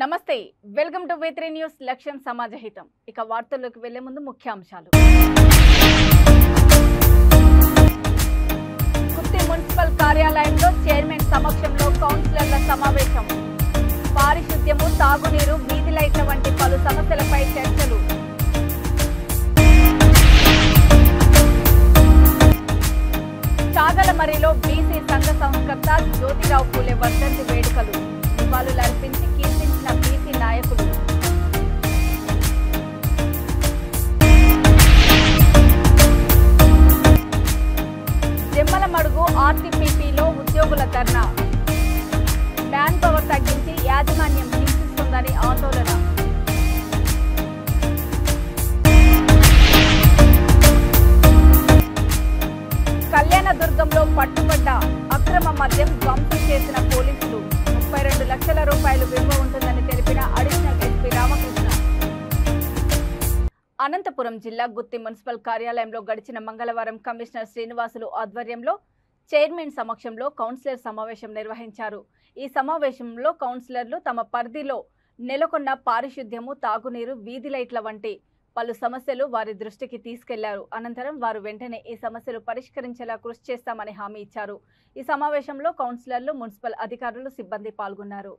నమస్తే welcome to V3 news లక్ష్యం సమాజహితం ఇక వార్తల్లోకి వెళ్లే ముందు ముఖ్యాంశాలు గుత్తి మున్సిపల్ కార్యాలయంలో చైర్మన్ సమక్షంలో కౌన్సిలర్ల సమావేశం పారిశుద్ధ్యము తాగునీరు వీధి లైట్ల వంటి పలు సమస్యలపై చర్చలు చాగలమరిలో బీసీ సంఘ సంస్కర్త జ్యోతిరావు పూలే వర్ధంతి వేడుకలు నివాళులు అర్పించి కీర్తించిన బీసీ నాయకులు జమ్మలమడుగు ఆర్టీపీపీలో ఉద్యోగుల ధర్నా మ్యాన్ పవర్ తగ్గించి యాజమాన్యం హింసిస్తుందని ఆందోళన కళ్యాణదుర్గంలో పట్టుబడ్డ అక్రమ మద్యం ధ్వంసం చేసిన పోలీసులు 32 లక్షల రూపాయలు విలువ ఉంటుందని తెలిపిన అడిషనల్ ఎస్పీ రామకృష్ణ. అనంతపురం జిల్లా గుత్తి మున్సిపల్ కార్యాలయంలో గడిచిన మంగళవారం కమిషనర్ శ్రీనివాసులు ఆధ్వర్యంలో చైర్మన్ సమక్షంలో కౌన్సిలర్ సమావేశం నిర్వహించారు. ఈ సమావేశంలో కౌన్సిలర్లు తమ పరిధిలో నెలకొన్న పారిశుద్ధ్యము తాగునీరు వీధి లైట్ల వంటి పలు సమస్యలు వారి దృష్టికి తీసుకెళ్లారు. అనంతరం వారు వెంటనే ఈ సమస్యలు పరిష్కరించేలా కృషి చేస్తామని హామీ ఇచ్చారు. ఈ సమావేశంలో కౌన్సిలర్లు, మున్సిపల్ అధికారులు, సిబ్బంది పాల్గొన్నారు.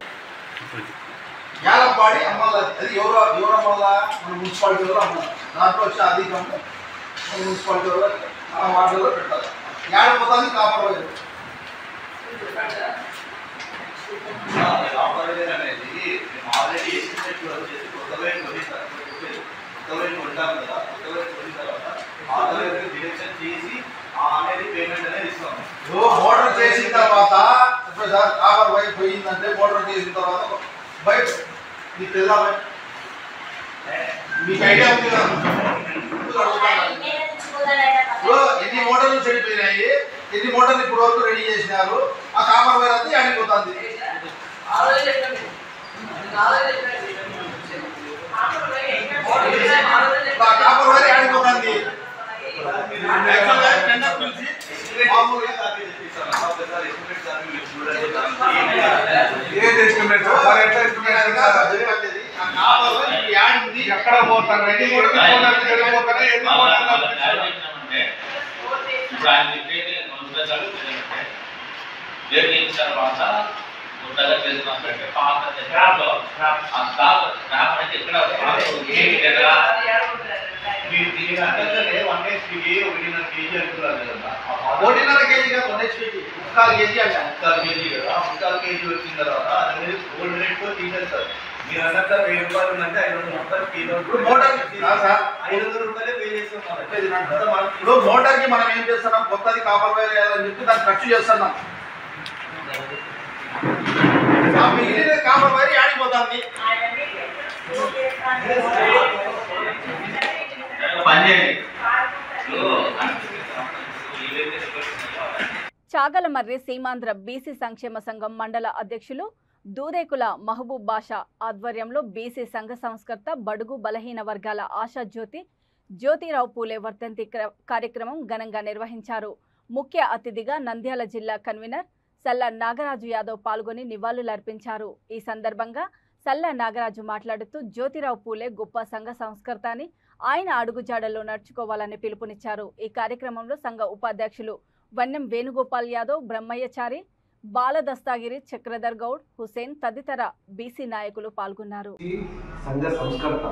మోటార్ చేసిన తర్వాత కాపర్ వైపు పోయిందంటే మోటార్ చేసిన తర్వాత బయట మీకు తెలుసా? మీకు ఐడియా ఉంది కదా? ఎన్ని మోటార్లు చెడిపోయినాయి, ఎన్ని మోటార్లు ఇప్పుడు వరకు రెడీ చేసినారు, ఆ కాపర్ వైర్ అంతా ఆడిపోతుంది. Copper wire ఆడిపోతుంది. ఎక్కడ పోతారు మోటార్ కి మనం ఏం చేస్తున్నాం, కొత్తది కాపర్ వైర్ వేయాలని చెప్పి దాన్ని ఖర్చు చేస్తున్నాం. కాపర్ వైర్ ఆడిపోతుంది. చాగలమర్రి సీమాంధ్ర బీసీ సంక్షేమ సంఘం మండల అధ్యక్షులు దూదేకుల మహబూబ్ బాషా ఆధ్వర్యంలో బీసీ సంఘ సంస్కర్త బడుగు బలహీన వర్గాల ఆశా జ్యోతిరావు పూలే వర్ధంతి కార్యక్రమం ఘనంగా నిర్వహించారు. ముఖ్య అతిథిగా నంద్యాల జిల్లా కన్వీనర్ సల్ల నాగరాజు యాదవ్ పాల్గొని నివాళులర్పించారు. ఈ సందర్భంగా సల్ల నాగరాజు మాట్లాడుతూ జ్యోతిరావు పూలే గొప్ప సంఘ సంస్కర్త అని, ఆయన అడుగుజాడల్లో నడుచుకోవాలని పిలుపునిచ్చారు. ఈ కార్యక్రమంలో సంఘ ఉపాధ్యక్షులు వన్నెం వేణుగోపాల్ యాదవ్, బ్రహ్మయ్యచారి, బాలదస్తాగిరి, చక్రధర్ గౌడ్, హుసేన్ తదితర బీసీ నాయకులు పాల్గొన్నారు. సంఘ సంస్కర్త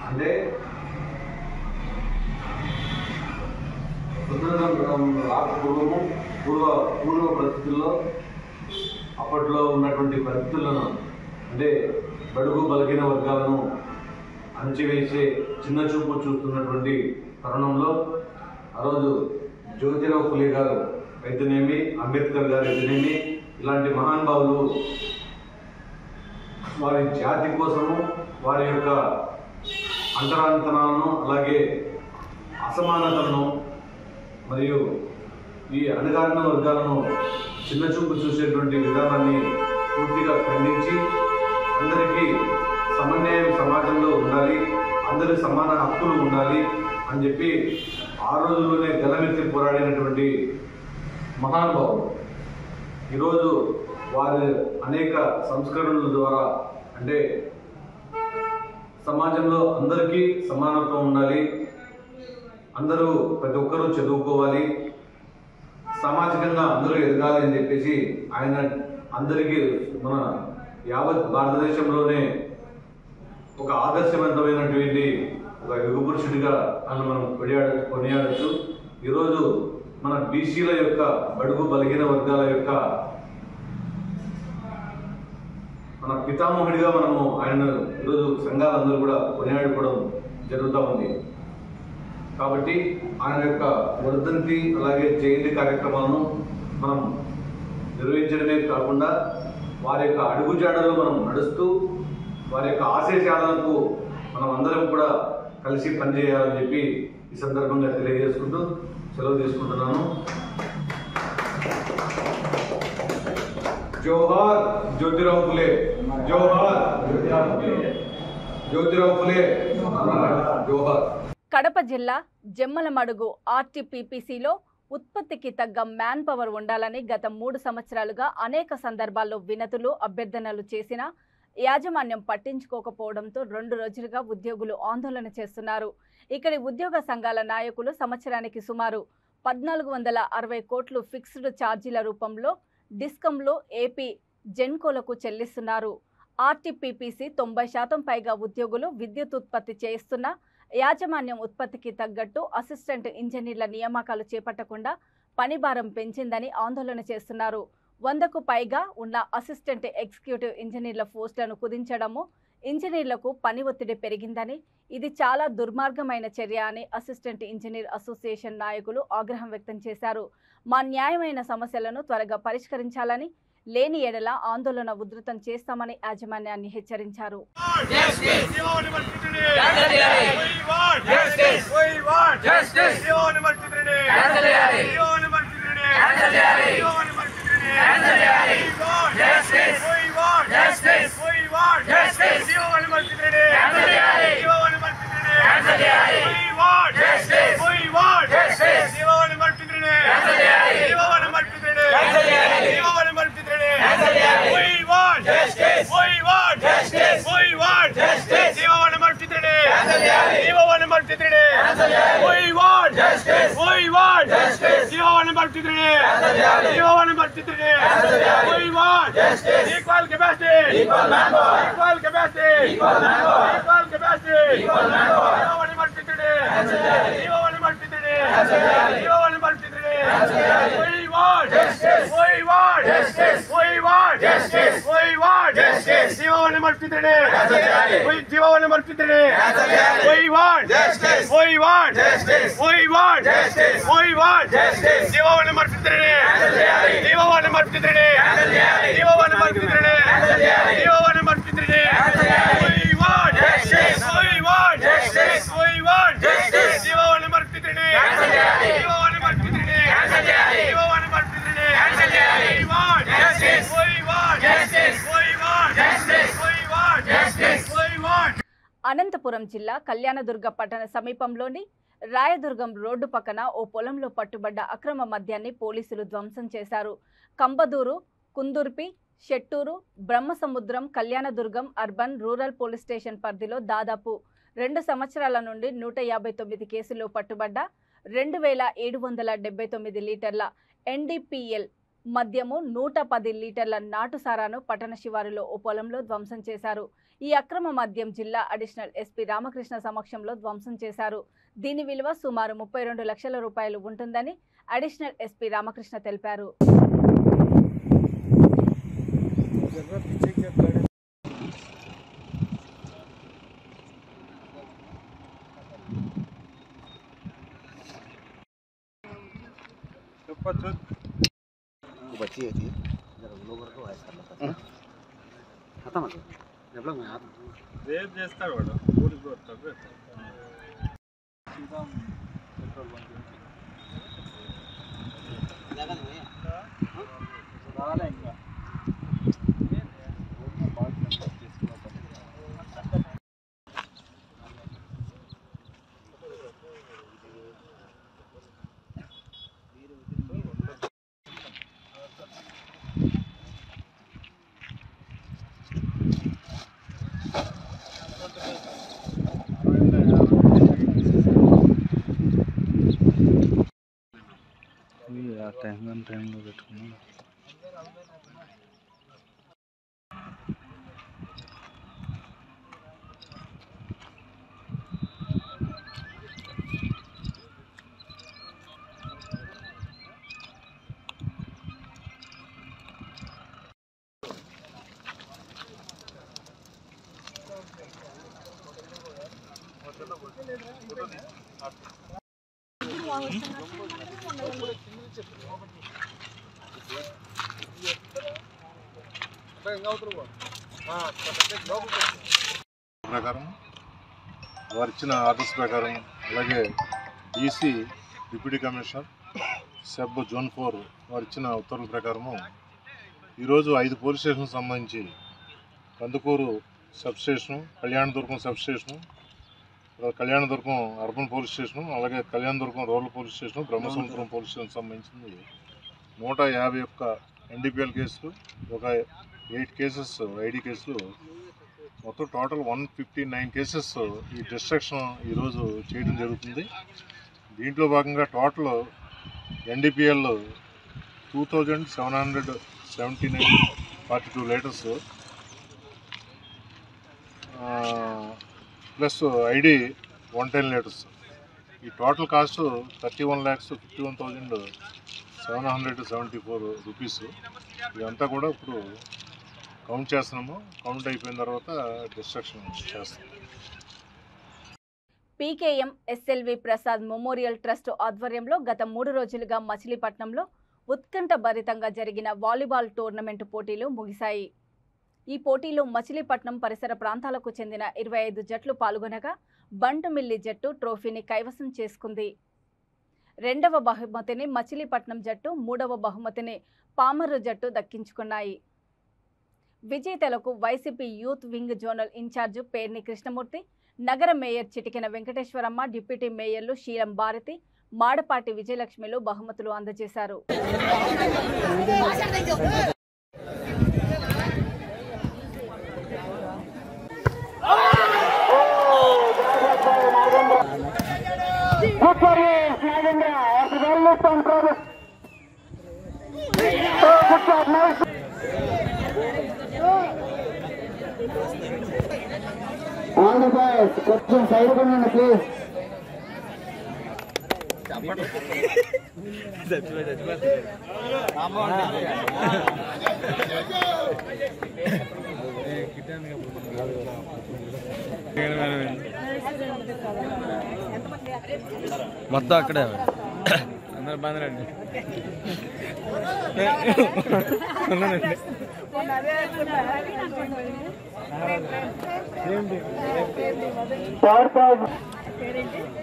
అంటే పూర్వ పరిస్థితుల్లో అప్పట్లో ఉన్నటువంటి పరిస్థితులను అంటే బడుగు బలహీన వర్గాలను అణచివేసే చిన్న చూపు చూస్తున్నటువంటి తరుణంలో ఆ రోజు జ్యోతిరావు పూలే గారు అయితేనేమి, అంబేద్కర్ గారు అయితేనేమి, ఇలాంటి మహానుభావులు వారి జాతి కోసము వారి యొక్క అంతరాంతరాలను, అలాగే అసమానతలను మరియు ఈ అణగారిన వర్గాలను చిన్నచూపు చూసేటువంటి విధానాన్ని పూర్తిగా ఖండించి అందరికీ సమన్వయం సమాజంలో ఉండాలి, అందరి సమాన హక్కులు ఉండాలి అని చెప్పి ఆ రోజుల్లోనే గలమెత్తి పోరాడినటువంటి మహానుభావులు. ఈరోజు వారి అనేక సంస్కరణల ద్వారా అంటే సమాజంలో అందరికీ సమానత్వం ఉండాలి, అందరూ ప్రతి ఒక్కరూ చదువుకోవాలి, సామాజికంగా అందరూ ఎదగాలి అని చెప్పేసి ఆయన అందరికీ మన యావత్ భారతదేశంలోనే ఒక ఆదర్శవంతమైనటువంటి ఒక యుగ పురుషుడిగా ఆయన మనం కొనియాడచ్చు. ఈరోజు మన బీసీల యొక్క బడుగు బలహీన వర్గాల యొక్క మన పితామహుడిగా మనము ఆయన ఈరోజు సంఘాలందరూ కూడా కొనియాడుకోవడం జరుగుతూ ఉంది. కాబట్టి ఆయన యొక్క వర్ధంతి అలాగే జయంతి కార్యక్రమాలను మనం నిర్వహించడమే కాకుండా వారి యొక్క అడుగుజాడలో మనం నడుస్తూ వారి యొక్క ఆశయాలకు మనం అందరం కూడా కలిసి పనిచేయాలని చెప్పి ఈ సందర్భంగా తెలియజేసుకుంటూ సెలవు తీసుకుంటున్నాను. జోహార్ జ్యోతిరావు ఫులే, జోహార్ జ్యోతిరావు ఫులే, జోహార్. కడప జిల్లా జమ్మలమడుగు ఆర్టీపీపీసీలో ఉత్పత్తికి తగ్గ మ్యాన్ పవర్ ఉండాలని గత 3 సంవత్సరాలుగా అనేక సందర్భాల్లో వినతులు అభ్యర్థనలు చేసినా యాజమాన్యం పట్టించుకోకపోవడంతో 2 రోజులుగా ఉద్యోగులు ఆందోళన చేస్తున్నారు. ఇక్కడి ఉద్యోగ సంఘాల నాయకులు సంవత్సరానికి సుమారు 1460 కోట్లు ఫిక్స్డ్ ఛార్జీల రూపంలో డిస్కంలు ఏపీ జెన్కోలకు చెల్లిస్తున్నారు. ఆర్టీపీపీసీ 90% పైగా ఉద్యోగులు విద్యుత్ ఉత్పత్తి చేస్తున్నా యాజమాన్యం ఉత్పత్తికి తగ్గట్టు అసిస్టెంట్ ఇంజనీర్ల నియామకాలు చేపట్టకుండా పనిభారం పెంచిందని ఆందోళన చేస్తున్నారు. 100కు పైగా ఉన్న అసిస్టెంట్ ఎగ్జిక్యూటివ్ ఇంజనీర్ల పోస్టులను కుదించడము, ఇంజనీర్లకు పని ఒత్తిడి పెరిగిందని, ఇది చాలా దుర్మార్గమైన చర్య అని అసిస్టెంట్ ఇంజనీర్ అసోసియేషన్ నాయకులు ఆగ్రహం వ్యక్తం చేశారు. మా న్యాయమైన సమస్యలను త్వరగా పరిష్కరించాలని, లేని ఎడల ఆందోళన ఉధృతం చేస్తామని యాజమాన్యాన్ని హెచ్చరించారు. అనంతపురం జిల్లా కళ్యాణదుర్గ పట్టణ సమీపంలోని రాయదుర్గం రోడ్డు పక్కన ఓ పొలంలో పట్టుబడ్డ అక్రమ మద్యాన్ని పోలీసులు ధ్వంసం చేశారు. Kambadur, Kundurpi, Shettur, Brahmasamudram, Kalyanadurgam urban rural police station పరిధిలో దాదాపు 2 సంవత్సరాల నుండి 159 కేసుల్లో పట్టుబడ్డ 2779 లీటర్ల ఎన్డీపీఎల్ మద్యము, 110 లీటర్ల నాటుసారాను పట్టణ శివారులో ఓ పొలంలో ధ్వంసం చేశారు. ఈ అక్రమ మద్యం జిల్లా అడిషనల్ ఎస్పీ రామకృష్ణ సమక్షంలో ధ్వంసం చేశారు. దీని విలువ సుమారు 32 లక్షల రూపాయలు ఉంటుందని అడిషనల్ ఎస్పీ రామకృష్ణ తెలిపారు. बच्ची है थी जरा लोगों को वाइस कर लेता खत्म है जब लोग मैं आता रेप చేస్తాడు వాడు ఊరికి వస్తాడు सीधा पेट्रोल बंक जागा नहीं हां सुधारा ఇంకా బాగా తీసుకున్నా ప్రకారం వారు ఇచ్చిన ఆర్డర్స్ ప్రకారం అలాగే EC deputy commissioner SEB zone 4 వారు ఇచ్చిన ఉత్తర్వుల ప్రకారము ఈరోజు 5 పోలీస్ స్టేషన్కి సంబంధించి Kandukur sub station, Kalyanadurgam sub station, Kalyanadurgam urban police station, అలాగే Kalyanadurgam rural police station, Brahmasamudram police station సంబంధించింది 151 ఎన్డీపీఎల్ కేసులు, ఒక 8 కేసెస్ ఐడి కేసులు, మొత్తం టోటల్ 159 కేసెస్ ఈ డిస్ట్రక్షన్ ఈరోజు చేయడం జరుగుతుంది. దీంట్లో భాగంగా total NDPL 2779.42 litres plus ID 110 litres. ఈ టోటల్ కాస్ట్ 31,51,774 రూపీస్. ఇదంతా కూడా ఇప్పుడు కౌంట్ చేస్తున్నాము. కౌంట్ అయిపోయిన తర్వాత డిస్ట్రక్షన్ చేస్తాం. PKM SLV Prasad memorial trust ఆధ్వర్యంలో గత 3 రోజులుగా మచిలీపట్నంలో ఉత్కంఠభరితంగా జరిగిన వాలీబాల్ టోర్నమెంటు పోటీలు ముగిశాయి. ఈ పోటీలో మచిలీపట్నం పరిసర ప్రాంతాలకు చెందిన 25 జట్లు పాల్గొనగా బంటుమిల్లి జట్టు ట్రోఫీని కైవసం చేసుకుంది. 2వ బహుమతిని మచిలీపట్నం జట్టు, 3వ బహుమతిని పామర్రు జట్టు దక్కించుకున్నాయి. విజేతలకు YCP youth wing zonal in-charge Perni Krishnamurthy, నగర మేయర్ చిటికెన వెంకటేశ్వరమ్మ, డిప్యూటీ మేయర్లు శీలం భారతి, మాడపాటి విజయలక్ష్మిలు బహుమతులు అందజేశారు. కొంచెం సైడ్ కొనండి ప్లీజ్. మొత్తం అక్కడే అందరు బాగున్నారండి.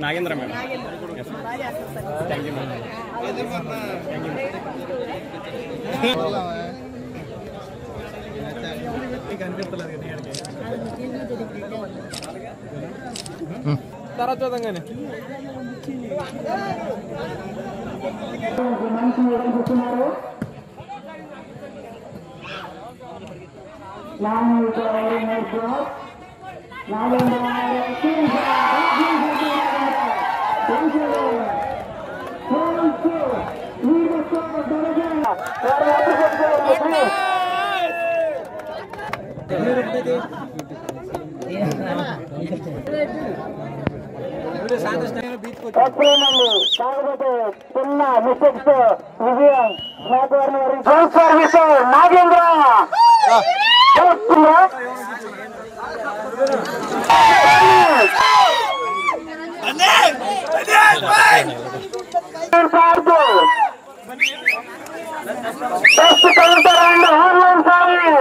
నాగేంద్ర మేడం. తర్వాత చూద్దాం కానీ కాకపోతే చిన్న mistakes Vijayam service Nagendra first counter and online service,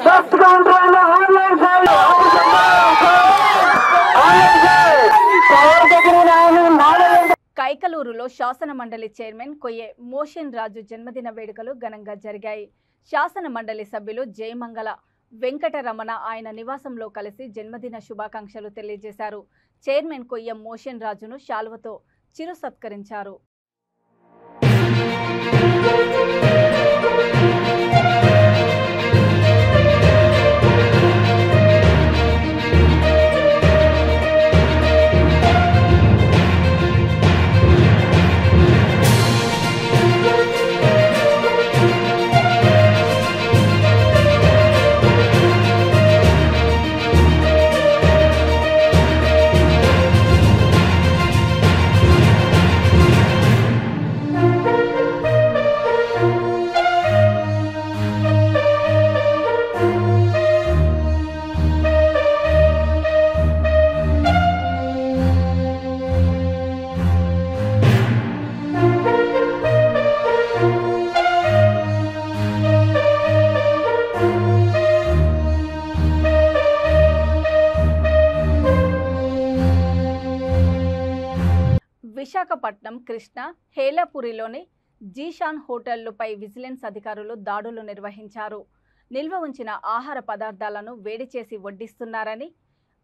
first counter and online service. కైకలూరులో శాసన మండలి చైర్మన్ కొయ్యే మోషన్ రాజు జన్మదిన వేడుకలు ఘనంగా జరిగాయి. శాసన మండలి సభ్యులు జయమంగళ వెంకటరమణ ఆయన నివాసంలో కలిసి జన్మదిన శుభాకాంక్షలు తెలియజేశారు. చైర్మన్ కొయ్య మోషన్ రాజును శాల్వతో చిరు సత్కరించారు. విశాఖపట్నం కృష్ణ హేలాపురిలోని జీషాన్ హోటళ్లపై విజిలెన్స్ అధికారులు దాడులు నిర్వహించారు. నిల్వ ఉంచిన ఆహార పదార్థాలను వేడి చేసి వడ్డిస్తున్నారని,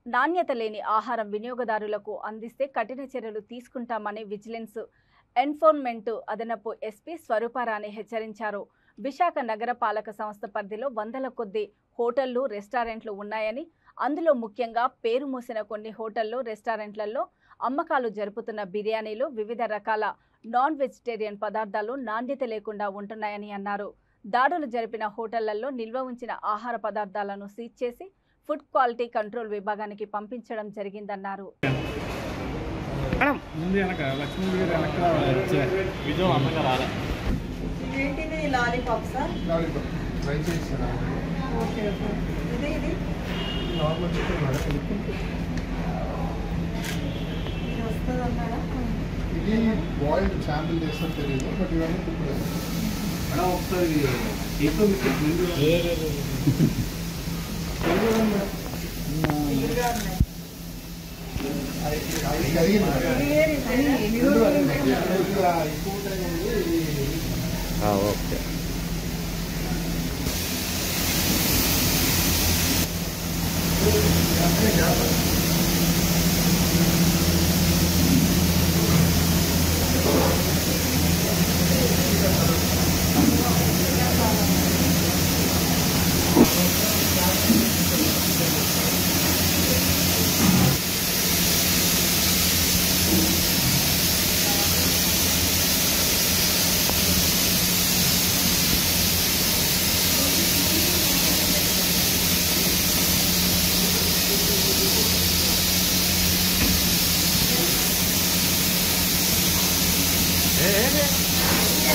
నాణ్యత లేని ఆహారం వినియోగదారులకు అందిస్తే కఠిన చర్యలు తీసుకుంటామని విజిలెన్స్ ఎన్ఫోర్స్మెంట్ అదనపు ఎస్పీ స్వరూపారాణి హెచ్చరించారు. విశాఖ నగర పాలక సంస్థ పరిధిలో వందల కొద్ది హోటళ్లు, రెస్టారెంట్లు ఉన్నాయని, అందులో ముఖ్యంగా పేరు మోసిన కొన్ని హోటళ్లు, రెస్టారెంట్లలో అమ్మకాలు జరుపుతున్న బిర్యానీలు, వివిధ రకాల నాన్ వెజిటేరియన్ పదార్థాలు నాణ్యత లేకుండా ఉంటున్నాయని అన్నారు. దాడులు జరిపిన హోటళ్లలో నిల్వ ఉంచిన ఆహార పదార్థాలను సీజ్ చేసి ఫుడ్ క్వాలిటీ కంట్రోల్ విభాగానికి పంపించడం జరిగిందన్నారు. ఇది బాయిల్డ్ శాంపిల్ చేస్తారు తెలియదు, బట్ ఇవన్నీ కుక్ ఓకే.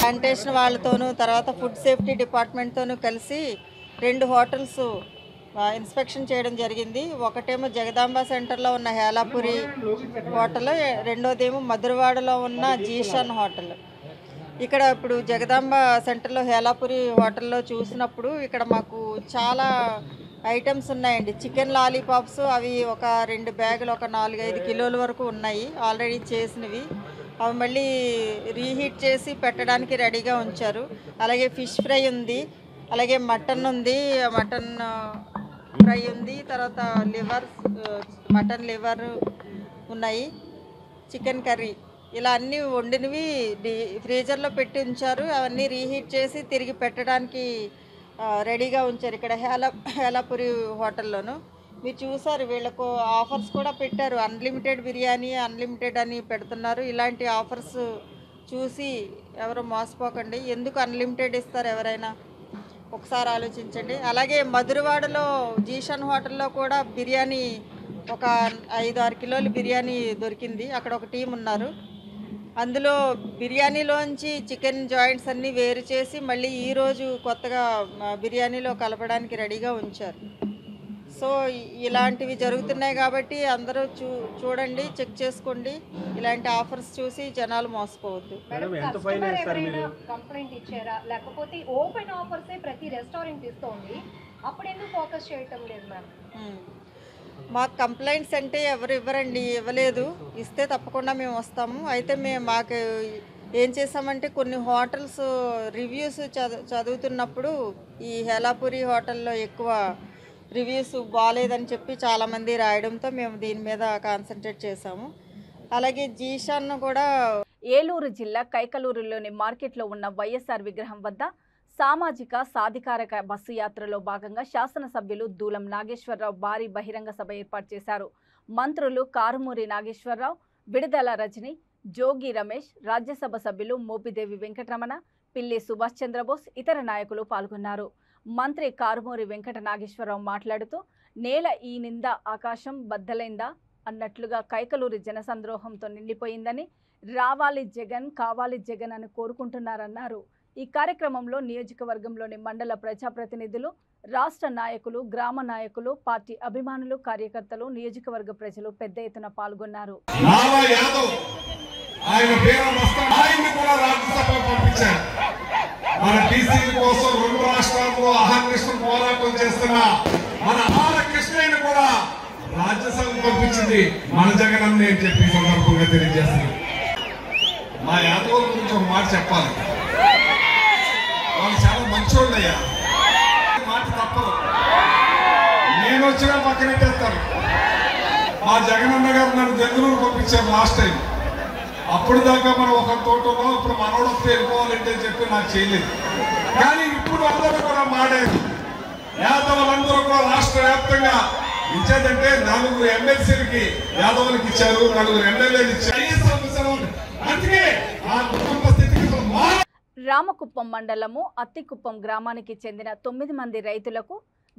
శానిటేషన్ వాళ్ళతోనూ తర్వాత ఫుడ్ సేఫ్టీ డిపార్ట్మెంట్తోనూ కలిసి 2 హోటల్స్ ఇన్స్పెక్షన్ చేయడం జరిగింది. ఒకటేమో జగదాంబ సెంటర్లో ఉన్న హేలాపురి హోటల్, రెండోదేమో మధురవాడలో ఉన్న జీషాన్ హోటల్. ఇక్కడ ఇప్పుడు జగదాంబ సెంటర్లో హేలాపురి హోటల్లో చూసినప్పుడు ఇక్కడ మాకు చాలా ఐటమ్స్ ఉన్నాయండి. చికెన్ లాలీపాప్స్ అవి ఒక 2 బ్యాగులు ఒక 4-5 కిలోల వరకు ఉన్నాయి, ఆల్రెడీ చేసినవి. అవి మళ్ళీ రీహీట్ చేసి పెట్టడానికి రెడీగా ఉంచారు. అలాగే ఫిష్ ఫ్రై ఉంది, అలాగే మటన్ ఉంది, మటన్ ఫ్రై ఉంది, తర్వాత మటన్ లివర్ ఉన్నాయి, చికెన్ కర్రీ, ఇలా అన్నీ వండినవి ఫ్రీజర్లో పెట్టి ఉంచారు. అవన్నీ రీహీట్ చేసి తిరిగి పెట్టడానికి రెడీగా ఉంచారు ఇక్కడ హేలాపురి హోటల్లోను. మీరు చూసారు, వీళ్ళకు ఆఫర్స్ కూడా పెట్టారు. అన్లిమిటెడ్ బిర్యానీ, అన్లిమిటెడ్ అని పెడుతున్నారు. ఇలాంటి ఆఫర్స్ చూసి ఎవరు మోసపోకండి. ఎందుకు అన్లిమిటెడ్ ఇస్తారు ఎవరైనా, ఒకసారి ఆలోచించండి. అలాగే మధురవాడలో జీషాన్ హోటల్లో కూడా బిర్యానీ ఒక 5-6 కిలోలు బిర్యానీ దొరికింది. అక్కడ ఒక టీం ఉన్నారు. అందులో బిర్యానీలోంచి చికెన్ జాయింట్స్ అన్నీ వేరు చేసి మళ్ళీ ఈరోజు కొత్తగా బిర్యానీలో కలపడానికి రెడీగా ఉంచారు. సో ఇలాంటివి జరుగుతున్నాయి కాబట్టి అందరూ చూడండి, చెక్ చేసుకోండి. ఇలాంటి ఆఫర్స్ చూసి జనాలు మోసపోవద్దు. కంప్లైంట్ ఇచ్చారా, లేకపోతే ఓపెన్ ఆఫర్స్ ప్రతి రెస్టారెంట్ ఇస్తోంది, అప్పుడు ఎందుకు ఫోకస్ చేయటం లేదు మేడం? మాకు కంప్లైంట్స్ అంటే ఎవరు ఇవ్వరండి, ఇవ్వలేదు. ఇస్తే తప్పకుండా మేము వస్తాము. అయితే మాకు ఏం చేసామంటే కొన్ని హోటల్స్ రివ్యూస్ చదువుతున్నప్పుడు ఈ హేలాపురి హోటల్లో ఎక్కువ రివ్యూస్ బాగాలేదని చెప్పి చాలామంది రాయడంతో మేము దీని మీద కాన్సన్ట్రేట్ చేశాము. అలాగే జీషాన్ కూడా. ఏలూరు జిల్లా కైకలూరులోని మార్కెట్లో ఉన్న వైఎస్ఆర్ విగ్రహం వద్ద సామాజిక సాధికారక బస్సు యాత్రలో భాగంగా శాసనసభ్యులు దూలం నాగేశ్వరరావు భారీ బహిరంగ సభ ఏర్పాటు చేశారు. మంత్రులు కారుమూరి నాగేశ్వరరావు, విడుదల రజని, జోగి రమేష్, రాజ్యసభ సభ్యులు మోపిదేవి వెంకటరమణ, పిల్లి సుభాష్ చంద్రబోస్, ఇతర నాయకులు పాల్గొన్నారు. మంత్రి కారుమూరి వెంకట నాగేశ్వరరావు మాట్లాడుతూ నేల ఈ నింద ఆకాశం బద్దలైందా అన్నట్లుగా కైకలూరి జనసంద్రోహంతో నిండిపోయిందని, రావాలి జగన్, కావాలి జగన్ అని కోరుకుంటున్నారన్నారు. ఈ కార్యక్రమంలో నియోజకవర్గంలోని మండల ప్రజాప్రతినిధులు, రాష్ట్ర నాయకులు, గ్రామ నాయకులు, పార్టీ అభిమానులు, కార్యకర్తలు, నియోజకవర్గ ప్రజలు పెద్ద ఎత్తున పాల్గొన్నారు. మన టీసీ కోసం 2 రాష్ట్రాల్లో అహర్నిశం పోరాటం చేస్తున్న మన కృష్ణయ్యను కూడా రాజ్యసభ పంపించింది మన జగన్ అని చెప్పి సందర్భంగా తెలియజేస్తున్నాను. యాదవుల గురించి ఒక మాట చెప్పాలి. వాళ్ళు చాలా మంచోళ్ళయ్యా, మాట తప్పదు. నేను వచ్చినా పక్కనెట్టేస్తారు. మా జగనన్న గారు నన్ను బెంగళూరు పంపించారు లాస్ట్ టైం. అప్పుడు దాకా మనం ఒక తోటలో ఇప్పుడు మనోడు వస్తే వెళ్ళిపోవాలంటే చెప్పి నాకు చేయలేదు. కానీ ఇప్పుడు అందరూ కూడా మాడారు. యాదవులందరూ కూడా రాష్ట్ర వ్యాప్తంగా ఇచ్చేదంటే 4 ఎమ్మెల్సీలకి యాదవులకి ఇచ్చారు, 4 ఎమ్మెల్యేలు ఇచ్చారు. అందుకే ఆ కుటుంబ స్థితిగతులు రామకుప్పం మండలము అత్తికుప్పం గ్రామానికి చెందిన 9 మంది రైతులకు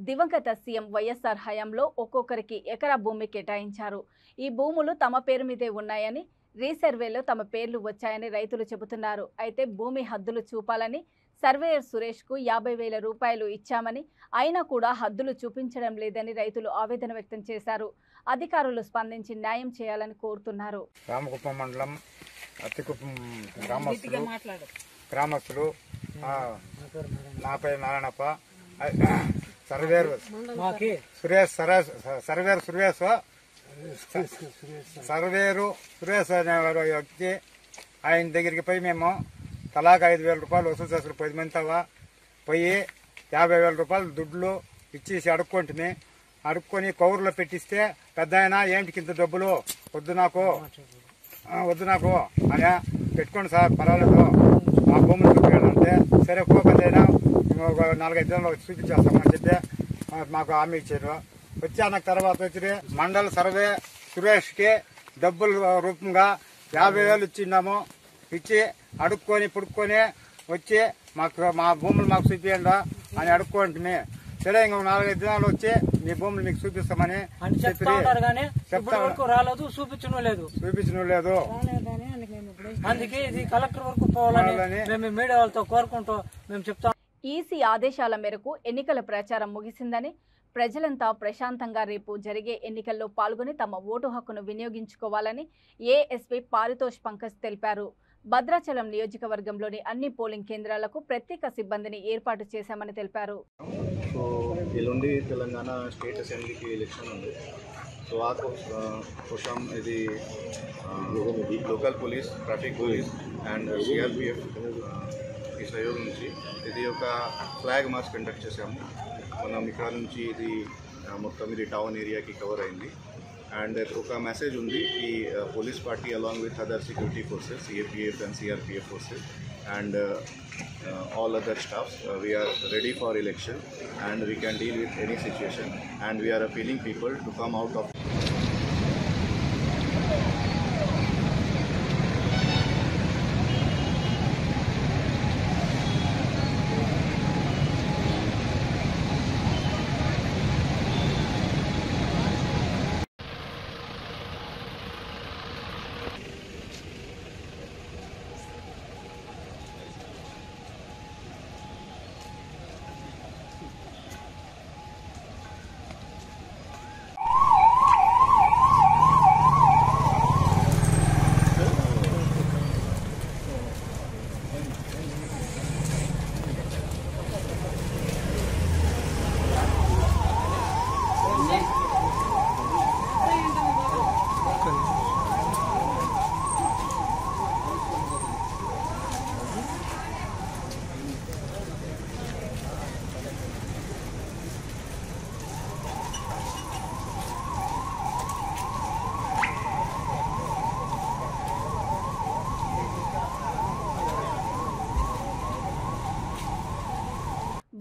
దివంగత సీఎం వైఎస్ఆర్ హయాంలో ఒక్కొక్కరికి ఎకరా భూమి కేటాయించారు. ఈ భూములు తమ పేరు మీదే ఉన్నాయని, రీసర్వేలో తమ పేర్లు వచ్చాయని రైతులు చెబుతున్నారు. అయితే భూమి హద్దులు చూపాలని సర్వేయర్ సురేష్కు 50,000 రూపాయలు ఇచ్చామని, అయినా కూడా హద్దులు చూపించడం లేదని రైతులు ఆవేదన వ్యక్తం చేశారు. అధికారులు స్పందించి న్యాయం చేయాలని కోరుతున్నారు. రామకుప్పం మండలం అత్తికుప్పం గ్రామస్తులు నా పేరు నారాయణప్ప, సర్వేరు సురేష్ అనే వ్యక్తి, ఆయన దగ్గరికి పోయి మేము తలాకు 5,000 రూపాయలు వసూలు చేస్తారు. 10 మంది పోయి 50,000 రూపాయలు దుడ్లు ఇచ్చేసి అడుక్కొని కౌరులో పెట్టిస్తే పెద్ద ఆయన ఏంటికి ఇంత డబ్బులు వద్దు నాకు అని పెట్టుకోండి సార్ పర్వాలేదు మా భూములు చూపించాలంటే సరే పోకదైనా 4-5 రోజులు చూపించేస్తామని చెప్తే మాకు హామీ ఇచ్చారు. వచ్చాక తర్వాత వచ్చి మండల సర్వే సురేష్కి డబ్బుల రూపంగా 50,000 ఇచ్చిన్నాము. ఇచ్చి పుడుక్కొని వచ్చి మా భూములు మాకు చూపించండి అని అడుక్కోండి. సరే ఇంకొక 4-5 దినాలు వచ్చి మీ భూములు మీకు చూపిస్తామని రాలేదు, చూపించడం లేదు. అందుకే ఇది కలెక్టర్ వరకు పోవాలని మేము మీడియా వాళ్ళతో కోరుకుంటూ మేము చెప్తాం. ఈసీ ఆదేశాల మేరకు ఎన్నికల ప్రచారం ముగిసిందని, ప్రజలంతా ప్రశాంతంగా రేపు జరిగే ఎన్నికల్లో పాల్గొని తమ ఓటు హక్కును వినియోగించుకోవాలని ఏఎస్పీ పారితోష్ పంకజ్ తెలిపారు. భద్రాచలం నియోజకవర్గంలోని అన్ని పోలింగ్ కేంద్రాలకు ప్రత్యేక సిబ్బందిని ఏర్పాటు చేశామని తెలిపారు. సో ఎల్లుండి తెలంగాణ స్టేట్ అసెంబ్లీకి ఎలక్షన్ ఉంది. సో ఆ కోసం ఇది local police, traffic police and CRPF ఈ సహయోగం నుంచి ఇది ఒక ఫ్లాగ్ మార్చ్ కండక్ట్ చేశాము. మనం ఇక్కడ నుంచి ఇది మొత్తం ఇది టౌన్ ఏరియాకి కవర్ అయింది. అండ్ ఒక మెసేజ్ ఉంది ఈ police party along with other security forces, CAPF and CRPF forces and all other staffs, we are ready for election and we can deal with any situation, and we are appealing people to come out of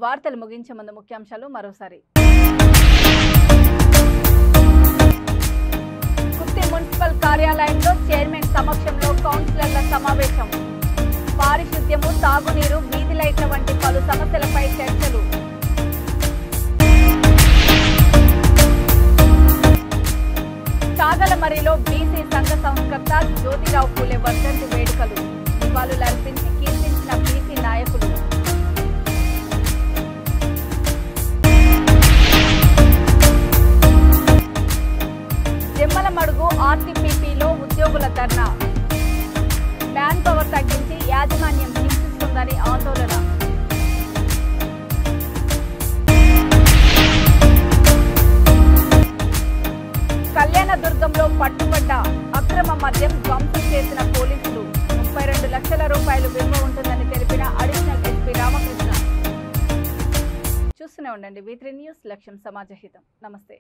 వార్తలు ముగించే ముందు ముఖ్యాంశాలు మరోసారి. Kurti municipal కార్యాలయంలో chairman సమక్షంలో కౌన్సిలర్ల సమావేశం. పారిశుద్ధ్యము, తాగునీరు, వీధి లైట్ల వంటి పలు సమస్యలపై చర్చలు. కాగలమరిలో బీసీ సంఘ సంస్కర్త జ్యోతిరావు పూలే వర్ధంతి వేడుకలు. నివాళులర్పించి కీర్తించిన బీసీ నాయకులు. జమ్మలమడుగు ఆర్టీపీపీలో ఉద్యోగుల ధర్నా. మ్యాన్ పవర్ తగ్గించి యాజమాన్యం హింసిస్తుందని ఆందోళన. కళ్యాణదుర్గంలో పట్టుబడ్డ అక్రమ మద్యం ధ్వంసం చేసిన పోలీసులు. 32 చూస్తూనే ఉండండి V3 న్యూస్, లక్ష్యం సమాజహితం. నమస్తే.